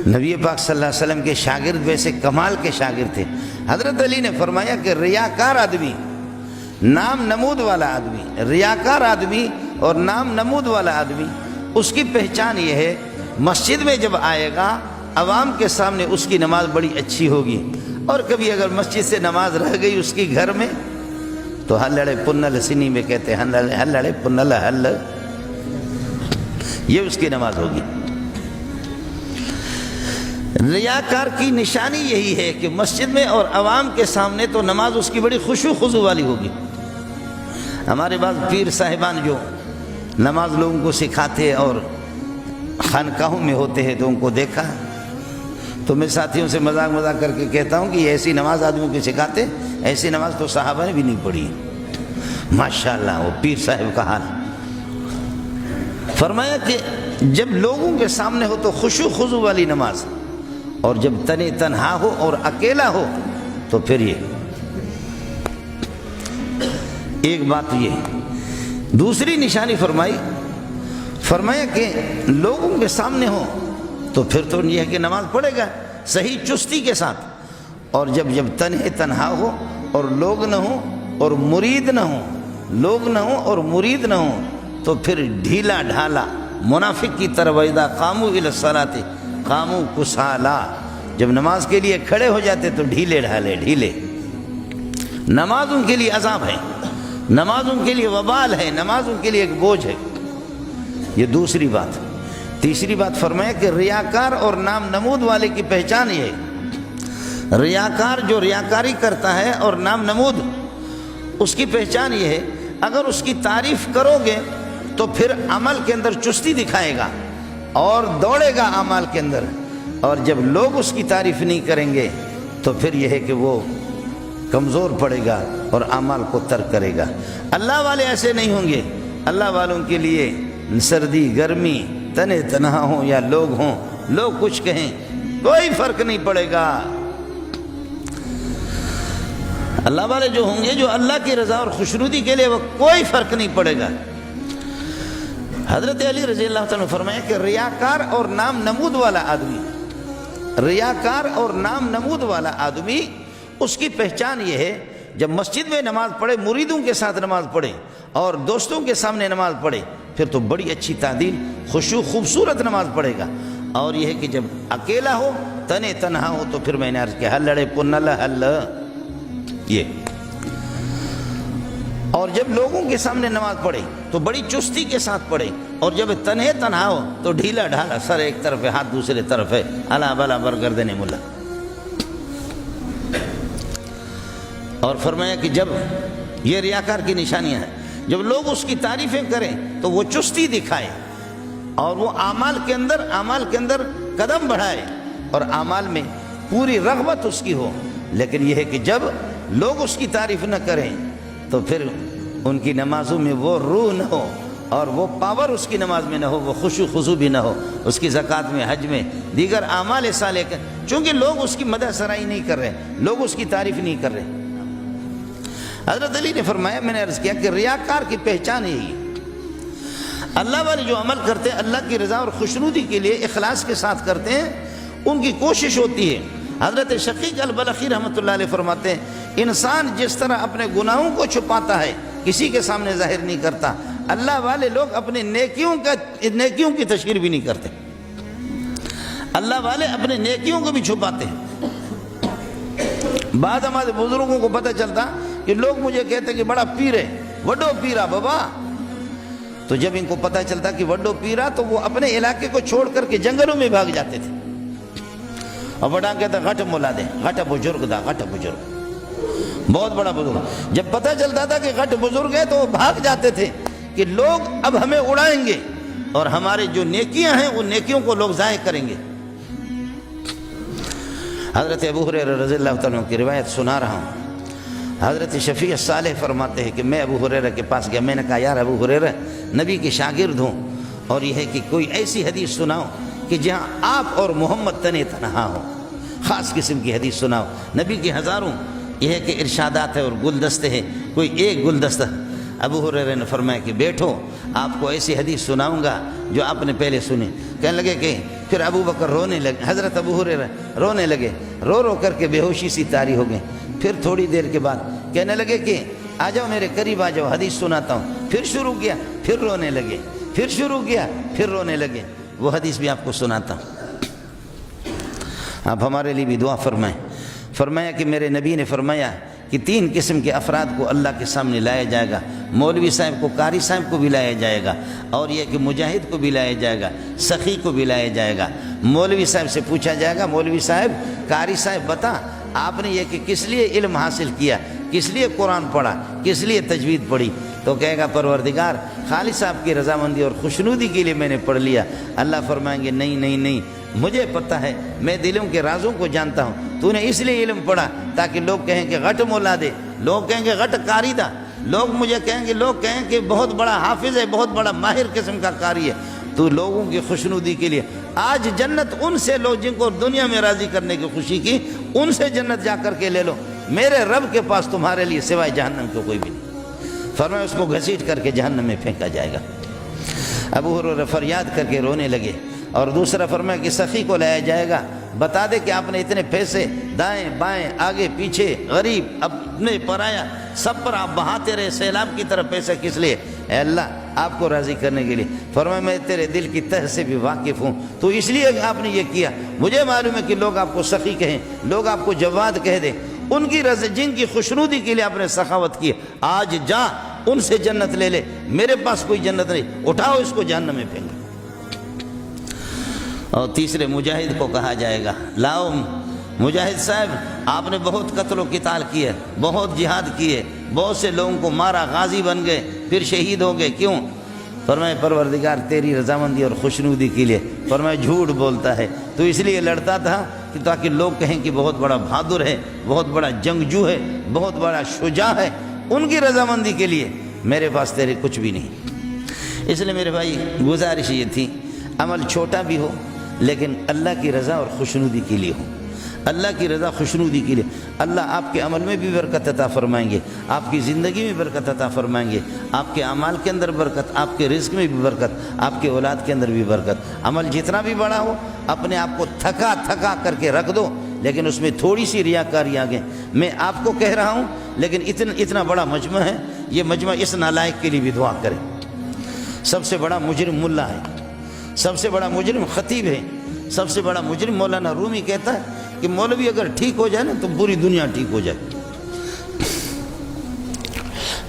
نبی پاک صلی اللہ علیہ وسلم کے شاگرد ویسے کمال کے شاگرد تھے۔ حضرت علی نے فرمایا کہ ریاکار آدمی، نام نمود والا آدمی، ریاکار آدمی اور نام نمود والا آدمی، اس کی پہچان یہ ہے مسجد میں جب آئے گا عوام کے سامنے اس کی نماز بڑی اچھی ہوگی، اور کبھی اگر مسجد سے نماز رہ گئی اس کی گھر میں تو ہلڑے پنل سنی میں کہتے ہیں ہلڑے پنل ہل، یہ اس کی نماز ہوگی۔ ریاکار کی نشانی یہی ہے کہ مسجد میں اور عوام کے سامنے تو نماز اس کی بڑی خشوع خضوع والی ہوگی۔ ہمارے بعض پیر صاحبان جو نماز لوگوں کو سکھاتے اور خانقاہوں میں ہوتے ہیں تو ان کو دیکھا تو میں ساتھیوں سے مذاق کر کے کہتا ہوں کہ یہ ایسی نماز آدمیوں کو سکھاتے، ایسی نماز تو صحابہ نے بھی نہیں پڑھی۔ ماشاءاللہ وہ پیر صاحب کا حال۔ فرمایا کہ جب لوگوں کے سامنے ہو تو خشوع خضوع والی نماز، اور جب تنہا ہو اور اکیلا ہو تو پھر یہ ایک بات یہ۔ دوسری نشانی فرمایا کہ لوگوں کے سامنے ہو تو پھر تو یہ ہے کہ نماز پڑھے گا صحیح چستی کے ساتھ، اور جب تنہا ہو اور لوگ نہ ہوں اور مرید نہ ہوں تو پھر ڈھیلا ڈھالا منافق کی طرح وَإِذَا قَامُوا إِلَى الصَّلَاةِ قَامُوا كُسَالَىٰ، جب نماز کے لیے کھڑے ہو جاتے تو ڈھیلے ڈھالے۔ نماز ان کے لیے عذاب ہے، نماز ان کے لیے وبال ہے، نماز ان کے لیے ایک بوجھ ہے۔ یہ دوسری بات۔ تیسری بات فرمایا کہ ریاکار اور نام نمود والے کی پہچان یہ ہے، ریاکار جو ریاکاری کرتا ہے اور نام نمود، اس کی پہچان یہ ہے اگر اس کی تعریف کرو گے تو پھر عمل کے اندر چستی دکھائے گا اور دوڑے گا اعمال کے اندر، اور جب لوگ اس کی تعریف نہیں کریں گے تو پھر یہ ہے کہ وہ کمزور پڑے گا اور اعمال کو ترک کرے گا۔ اللہ والے ایسے نہیں ہوں گے، اللہ والوں کے لیے سردی گرمی تنہا ہوں یا لوگ ہوں، لوگ کچھ کہیں کوئی فرق نہیں پڑے گا۔ اللہ والے جو ہوں گے جو اللہ کی رضا اور خوشنودی کے لیے، وہ کوئی فرق نہیں پڑے گا۔ حضرت علی رضی اللہ تعالیٰ نے فرمایا کہ ریاکار اور نام نمود والا آدمی اس کی پہچان یہ ہے جب مسجد میں نماز پڑھے، مریدوں کے ساتھ نماز پڑھے اور دوستوں کے سامنے نماز پڑھے، پھر تو بڑی اچھی تعدیل خشوع خوبصورت نماز پڑھے گا۔ اور یہ ہے کہ جب اکیلا ہو تنہا ہو تو پھر میں نے عرض کیا ہلڑے پنل ہل، یہ۔ اور جب لوگوں کے سامنے نماز پڑھے تو بڑی چستی کے ساتھ پڑھے، اور جب تنہا ہو تو ڈھیلا ڈھالا، سر ایک طرف ہے ہاتھ دوسرے طرف ہے، الا بلا برگردن ملا۔ اور فرمایا کہ جب یہ ریاکار کی نشانیاں ہیں، جب لوگ اس کی تعریفیں کریں تو وہ چستی دکھائے اور وہ اعمال کے اندر قدم بڑھائے اور اعمال میں پوری رغبت اس کی ہو، لیکن یہ ہے کہ جب لوگ اس کی تعریف نہ کریں تو پھر ان کی نمازوں میں وہ روح نہ ہو اور وہ پاور اس کی نماز میں نہ ہو، وہ خشوع خضوع بھی نہ ہو، اس کی زکوٰۃ میں، حج میں، دیگر اعمال صالح کے، چونکہ لوگ اس کی مدح سرائی نہیں کر رہے، لوگ اس کی تعریف نہیں کر رہے۔ حضرت علی نے فرمایا، میں نے عرض کیا کہ ریاکار کی پہچان یہی ہے، اللہ والے جو عمل کرتے ہیں اللہ کی رضا اور خوشنودی کے لیے اخلاص کے ساتھ کرتے ہیں، ان کی کوشش ہوتی ہے۔ حضرت شقیق البلخی رحمۃ اللہ علیہ فرماتے ہیں انسان جس طرح اپنے گناہوں کو چھپاتا ہے کسی کے سامنے ظاہر نہیں کرتا، اللہ والے لوگ اپنے نیکیوں کی تشہیر بھی نہیں کرتے، اللہ والے اپنے نیکیوں کو بھی چھپاتے ہیں۔ بعد ہمارے بزرگوں کو پتہ چلتا کہ لوگ مجھے کہتے کہ بڑا پیر ہے، وڈو پیرا بابا، تو جب ان کو پتہ چلتا کہ وڈو پیرا تو وہ اپنے علاقے کو چھوڑ کر کے جنگلوں میں بھاگ جاتے تھے، اور بڑا کہتا غٹ مولا دے، غٹ بزرگ دا، غٹ بزرگ، بہت بڑا بزرگ۔ جب پتہ چلتا تھا کہ غٹ بزرگ ہے تو وہ بھاگ جاتے تھے کہ لوگ اب ہمیں اڑائیں گے اور ہمارے جو نیکیاں ہیں ان نیکیوں کو لوگ ضائع کریں گے۔ حضرت ابو ہریرہ رضی اللہ تعالیٰ عنہ کی روایت سنا رہا ہوں۔ حضرت شفیع صالح فرماتے ہیں کہ میں ابو ہریرہ کے پاس گیا، میں نے کہا یار ابو ہریرہ نبی کے شاگرد ہوں، اور یہ ہے کہ کوئی ایسی حدیث سناؤ کہ جہاں آپ اور محمد تنہا ہو، خاص قسم کی حدیث سناؤ۔ نبی کے ہزاروں یہ ہے کہ ارشادات ہے اور گلدستے ہیں، کوئی ایک گلدستہ ابو ہریرہ نے فرمایا کہ بیٹھو، آپ کو ایسی حدیث سناؤں گا جو آپ نے پہلے سنی۔ کہنے لگے کہ پھر ابو بکر رونے لگے، حضرت ابو ہریرہ رونے لگے، رو رو کر کے بے ہوشی سی طاری ہو گئے۔ پھر تھوڑی دیر کے بعد کہنے لگے کہ آ جاؤ میرے قریب آ جاؤ، حدیث سناتا ہوں۔ پھر شروع کیا، پھر رونے لگے، پھر شروع کیا، پھر رونے لگے۔ وہ حدیث بھی آپ کو سناتا ہوں، آپ ہمارے لیے بھی دعا فرمائیں۔ فرمایا کہ میرے نبی نے فرمایا کہ 3 قسم کے افراد کو اللہ کے سامنے لایا جائے گا، مولوی صاحب کو، قاری صاحب کو بھی لایا جائے گا، اور یہ کہ مجاہد کو بھی لایا جائے گا، سخی کو بھی لایا جائے گا۔ مولوی صاحب سے پوچھا جائے گا، مولوی صاحب، قاری صاحب بتا آپ نے یہ کہ کس لیے علم حاصل کیا، کس لیے قرآن پڑھا، کس لیے تجوید پڑھی؟ تو کہے گا پروردگار خالق صاحب کی رضامندی اور خوشنودی کے لیے میں نے پڑھ لیا۔ اللہ فرمائیں گے نہیں نہیں نہیں، مجھے پتہ ہے، میں دلوں کے رازوں کو جانتا ہوں، تو نے اس لیے علم پڑھا تاکہ لوگ کہیں کہ غٹ مولا دے، لوگ کہیں گے غٹ قاری دا، لوگ مجھے کہیں گے، لوگ کہیں کہ بہت بڑا حافظ ہے، بہت بڑا ماہر قسم کا قاری ہے۔ تو لوگوں کی خوشنودی کے لیے آج جنت ان سے لو جن کو دنیا میں راضی کرنے کی خوشی کی، ان سے جنت جا کر کے لے لو، میرے رب کے پاس تمہارے لیے سوائے جہنم کو کوئی بھی نہیں۔ فرمایا اس کو گھسیٹ کر کے جہنم میں پھینکا جائے گا۔ ابو ہریرہ فریاد کر کے رونے لگے۔ اور دوسرا فرمایا کہ سخی کو لایا جائے گا، بتا دے کہ آپ نے اتنے پیسے دائیں بائیں آگے پیچھے غریب اپنے پرایا سب پر آپ بہاتے رہے سیلاب کی طرف پیسے، کس لیے؟ اے اللہ آپ کو راضی کرنے کے لیے۔ فرمایا میں تیرے دل کی تہ سے بھی واقف ہوں، تو اس لیے آپ نے یہ کیا۔ مجھے معلوم ہے کہ لوگ آپ کو سخی کہیں، لوگ آپ کو جواد کہہ دیں، ان کی رضا جن کی خوشنودی کے لیے آپ نے سخاوت کی، آج جا ان سے جنت لے لے، میرے پاس کوئی جنت نہیں، اٹھاؤ اس کو جہنم میں پھینکو۔ اور تیسرے مجاہد کو کہا جائے گا، لاؤ مجاہد صاحب، آپ نے بہت قتل و قتال کیے، بہت جہاد کیے، بہت سے لوگوں کو مارا، غازی بن گئے، پھر شہید ہو گئے، کیوں؟ فرمائے پروردگار تیری رضامندی اور خوشنودی کے لیے۔ فرمائے جھوٹ بولتا ہے، تو اس لیے لڑتا تھا کہ تاکہ لوگ کہیں کہ بہت بڑا بہادر ہے، بہت بڑا جنگجو ہے، بہت بڑا شجاع ہے، ان کی رضامندی کے لیے۔ میرے پاس تیرے کچھ بھی نہیں۔ اس لیے میرے بھائی گزارش یہ تھی، عمل چھوٹا بھی ہو لیکن اللہ کی رضا اور خوشنودی کے لیے ہو، اللہ کی رضا خوشنودی کے لیے۔ اللہ آپ کے عمل میں بھی برکت عطا فرمائیں گے، آپ کی زندگی میں برکت عطا فرمائیں گے، آپ کے اعمال کے اندر برکت، آپ کے رزق میں بھی برکت، آپ کے اولاد کے اندر بھی برکت۔ عمل جتنا بھی بڑا ہو اپنے آپ کو تھکا تھکا کر کے رکھ دو، لیکن اس میں تھوڑی سی ریاکاری آگے۔ میں آپ کو کہہ رہا ہوں لیکن اتنا بڑا مجمع ہے، یہ مجمع اس نالائق کے لیے بھی دعا کرے۔ سب سے بڑا مجرم ملا ہے، سب سے بڑا مجرم خطیب ہے، سب سے بڑا مجرم مولانا رومی کہتا ہے کہ مولوی اگر ٹھیک ہو جائے نا تو پوری دنیا ٹھیک ہو جائے۔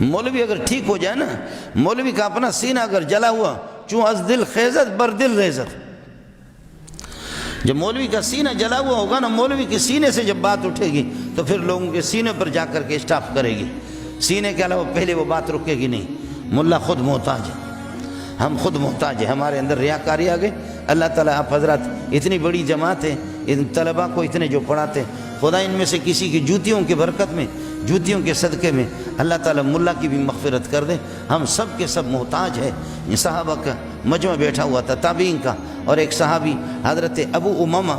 مولوی اگر ٹھیک ہو جائے نا، مولوی کا اپنا سینہ اگر جلا ہوا، چوں از دل خیزت بر دل ریزت۔ جب مولوی کا سینہ جلا ہوا ہوگا نا، مولوی کے سینے سے جب بات اٹھے گی تو پھر لوگوں کے سینے پر جا کر کے اسٹاف کرے گی، سینے کے علاوہ پہلے وہ بات رکے گی نہیں۔ ملا خود محتاج ہے، ہم خود محتاج ہیں، ہمارے اندر ریاکاری آ گئی۔ اللہ تعالیٰ آپ حضرات اتنی بڑی جماعت ہے، ان طلباء کو اتنے جو پڑھاتے ہیں، خدا ان میں سے کسی کی جوتیوں کی برکت میں، جوتیوں کے صدقے میں اللہ تعالیٰ ملا کی بھی مغفرت کر دے۔ ہم سب کے سب محتاج ہیں۔ یہ صحابہ کا مجمع بیٹھا ہوا تھا، تابعین کا، اور ایک صحابی حضرت ابو امامہ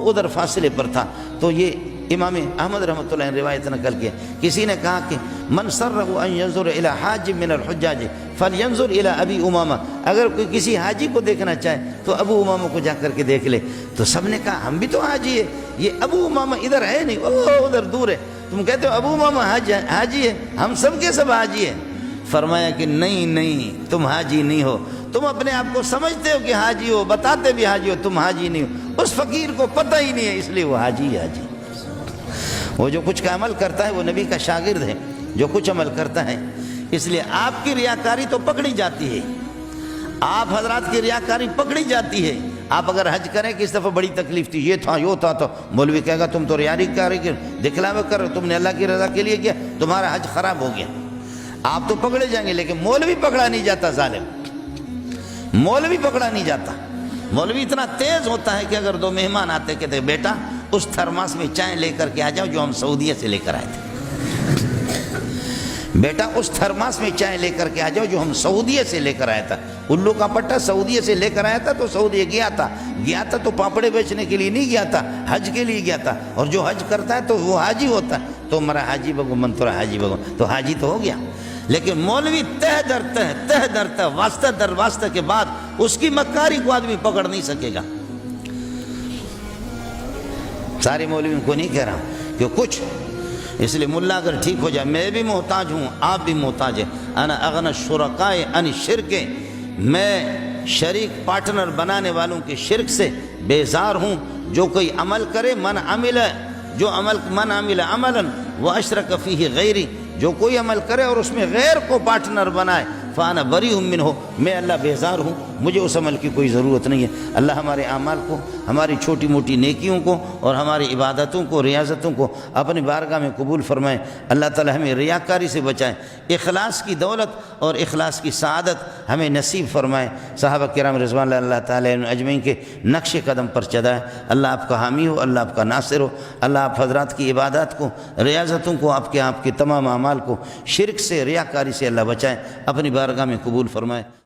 ادھر فاصلے پر تھا، تو یہ امام احمد رحمۃ اللہ نے روایت نقل کیا، کسی نے کہا کہ من سرہ ان ينظر الى حاج من الحجاج فلينظر الى ابی امامہ، اگر کوئی کسی حاجی کو دیکھنا چاہے تو ابو امامہ کو جا کر کے دیکھ لے۔ تو سب نے کہا ہم بھی تو حاجی ہے، یہ ابو امامہ ادھر ہے نہیں، ادھر دور ہے، تم کہتے ہو ابو امامہ حاجی ہے، ہم سب کے سب حاجی ہیں۔ فرمایا کہ نہیں نہیں، تم حاجی نہیں ہو، تم اپنے آپ کو سمجھتے ہو کہ حاجی ہو، بتاتے بھی حاجی ہو، تم حاجی نہیں ہو۔ اس فقیر کو پتہ ہی نہیں ہے، اس لیے وہ حاجی حاجی۔ وہ جو کچھ کا عمل کرتا ہے وہ نبی کا شاگرد ہے، جو کچھ عمل کرتا ہے، اس لیے آپ کی ریاکاری تو پکڑی جاتی ہے، آپ حضرات کی ریاکاری پکڑی جاتی ہے۔ آپ اگر حج کریں کہ اس دفعہ بڑی تکلیف تھی، یہ تھا یوں تھا، تو مولوی کہے گا تم تو ریاکاری دکھلاوے کر رہے، تم نے اللہ کی رضا کے لیے کیا، تمہارا حج خراب ہو گیا۔ آپ تو پکڑے جائیں گے، لیکن مولوی پکڑا نہیں جاتا، ظالم مولوی پکڑا نہیں جاتا۔ مولوی اتنا تیز ہوتا ہے کہ اگر دو مہمان آتے کہتے بیٹا اس تھرماس میں چائے لے کر کے آ جاؤ جو ہم سعودیہ سے لے کر آئے تھے، بیٹا اس تھرماس میں چائے لے کر کے آ جاؤ جو ہم سعودیہ سے لے کر آیا تھا۔ الو کا پٹا سعودیہ سے لے کر آیا تھا، تو سعودیہ گیا تھا تو پاپڑے بیچنے کے لیے نہیں گیا تھا، حج کے لیے گیا تھا، اور جو حج کرتا ہے تو وہ حاجی ہوتا ہے۔ تو ہمارا حاجی بگو من تورا حاجی بگو، تو حاجی تو ہو گیا، لیکن مولوی تہ در تہ واسطہ در واسطہ کے بعد اس کی مکاری کو آدمی پکڑ نہیں سکے گا۔ سارے مولویوں کو نہیں کہہ رہا ہوں کہ کچھ، اس لیے ملا اگر ٹھیک ہو جائے، میں بھی محتاج ہوں، آپ بھی محتاج ہیں۔ انا اغنى الشرکاء عن الشرک، میں شریک پارٹنر بنانے والوں کے شرک سے بیزار ہوں۔ جو کوئی عمل کرے من عمل عملا واشرک فیہ غیری، جو کوئی عمل کرے اور اس میں غیر کو پارٹنر بنائے، فانا بریء منہ، میں اللہ بیزار ہوں، مجھے اس عمل کی کوئی ضرورت نہیں ہے۔ اللہ ہمارے اعمال کو، ہماری چھوٹی موٹی نیکیوں کو اور ہماری عبادتوں کو، ریاضتوں کو اپنی بارگاہ میں قبول فرمائے۔ اللہ تعالی ہمیں ریاکاری سے بچائے، اخلاص کی دولت اور اخلاص کی سعادت ہمیں نصیب فرمائے۔ صحابہ کرام رضوان اللہ تعالی عنہم اجمعین کے نقش قدم پر چلائے۔ اللہ آپ کا حامی ہو، اللہ آپ کا ناصر ہو۔ اللہ آپ حضرات کی عبادات کو، ریاضتوں کو، آپ کے تمام اعمال کو شرک سے، ریاکاری سے اللہ بچائے، اپنی بارگاہ میں قبول فرمائے۔